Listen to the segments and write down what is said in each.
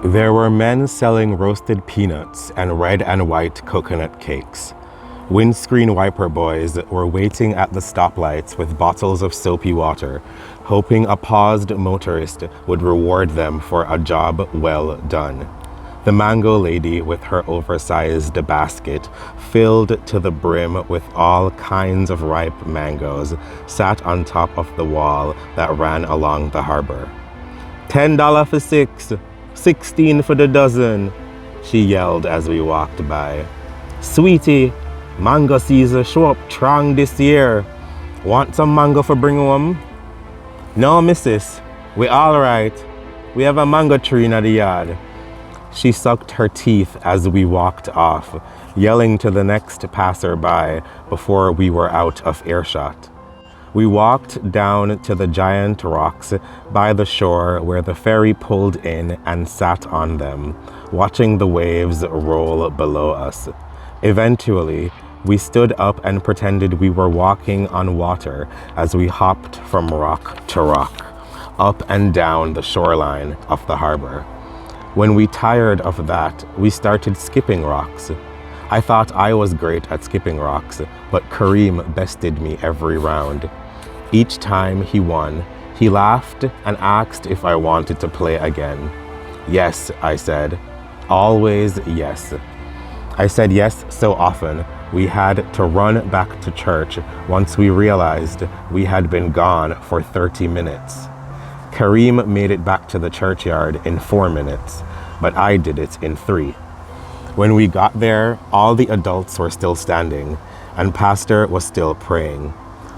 There were men selling roasted peanuts and red and white coconut cakes. Windscreen wiper boys were waiting at the stoplights with bottles of soapy water, hoping a paused motorist would reward them for a job well done. The mango lady with her oversized basket, filled to the brim with all kinds of ripe mangoes, sat on top of the wall that ran along the harbor. $10 for 6, 16 for the dozen, she yelled as we walked by. Sweetie, mango season show up strong this year. Want some mango for bring home? No, missus, we all right. We have a mango tree in the yard. She sucked her teeth as we walked off, yelling to the next passerby before we were out of earshot. We walked down to the giant rocks by the shore where the ferry pulled in and sat on them, watching the waves roll below us. Eventually, we stood up and pretended we were walking on water as we hopped from rock to rock, up and down the shoreline of the harbor. When we tired of that, we started skipping rocks. I thought I was great at skipping rocks, but Kareem bested me every round. Each time he won, he laughed and asked if I wanted to play again. Yes, I said. Always yes. I said yes so often, we had to run back to church once we realized we had been gone for 30 minutes. Kareem made it back to the churchyard in 4 minutes, but I did it in 3. When we got there, all the adults were still standing, and Pastor was still praying.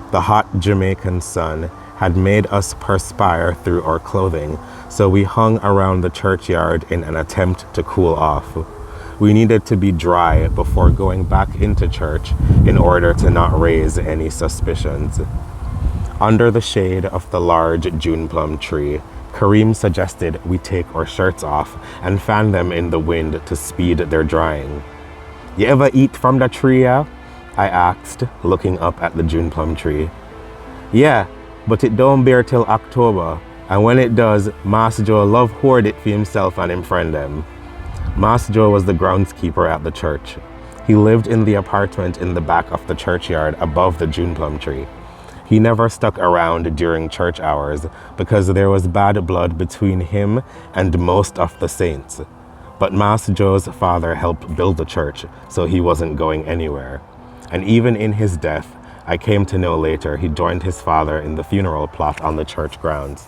The hot Jamaican sun had made us perspire through our clothing, so we hung around the churchyard in an attempt to cool off. We needed to be dry before going back into church in order to not raise any suspicions. Under the shade of the large June plum tree, Kareem suggested we take our shirts off and fan them in the wind to speed their drying. You ever eat from the tree, yeah? I asked, looking up at the June plum tree. Yeah, but it don't bear till October, and when it does, Master Joe love hoard it for himself and him friend them. Master Joe was the groundskeeper at the church. He lived in the apartment in the back of the churchyard above the June plum tree. He never stuck around during church hours because there was bad blood between him and most of the saints. But Master Joe's father helped build the church, so he wasn't going anywhere. And even in his death, I came to know later he joined his father in the funeral plot on the church grounds.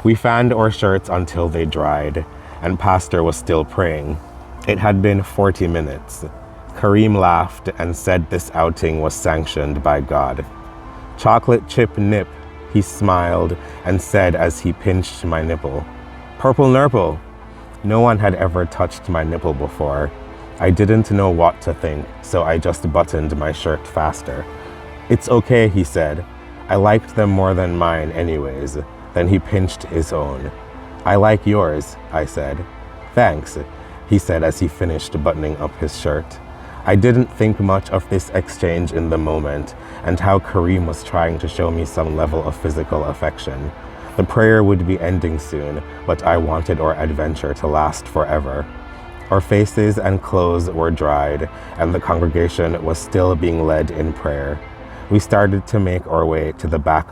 We fanned our shirts until they dried, and Pastor was still praying. It had been 40 minutes. Kareem laughed and said this outing was sanctioned by God. Chocolate chip nip, he smiled and said as he pinched my nipple. Purple nurple. No one had ever touched my nipple before. I didn't know what to think, so I just buttoned my shirt faster. It's okay, he said. I liked them more than mine anyways. Then he pinched his own. I like yours, I said. Thanks, he said as he finished buttoning up his shirt. I didn't think much of this exchange in the moment and how Kareem was trying to show me some level of physical affection. The prayer would be ending soon, but I wanted our adventure to last forever. Our faces and clothes were dried, and the congregation was still being led in prayer. We started to make our way to the back.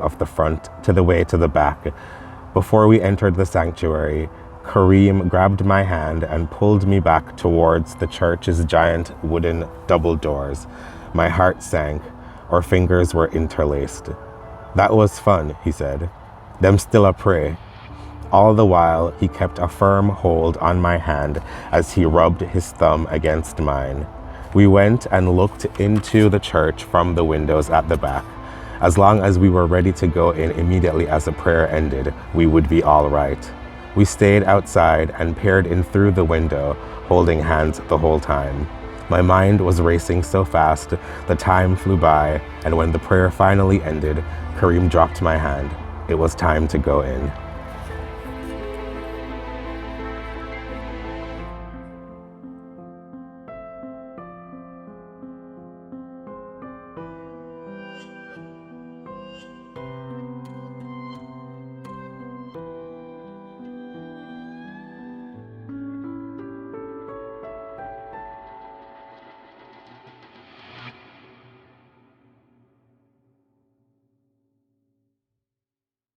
Before we entered the sanctuary, Kareem grabbed my hand and pulled me back towards the church's giant wooden double doors. My heart sank. Our fingers were interlaced. That was fun, he said. Them still a pray. All the while, he kept a firm hold on my hand as he rubbed his thumb against mine. We went and looked into the church from the windows at the back. As long as we were ready to go in immediately as the prayer ended, we would be all right. We stayed outside and peered in through the window, holding hands the whole time. My mind was racing so fast, the time flew by, and when the prayer finally ended, Kareem dropped my hand. It was time to go in.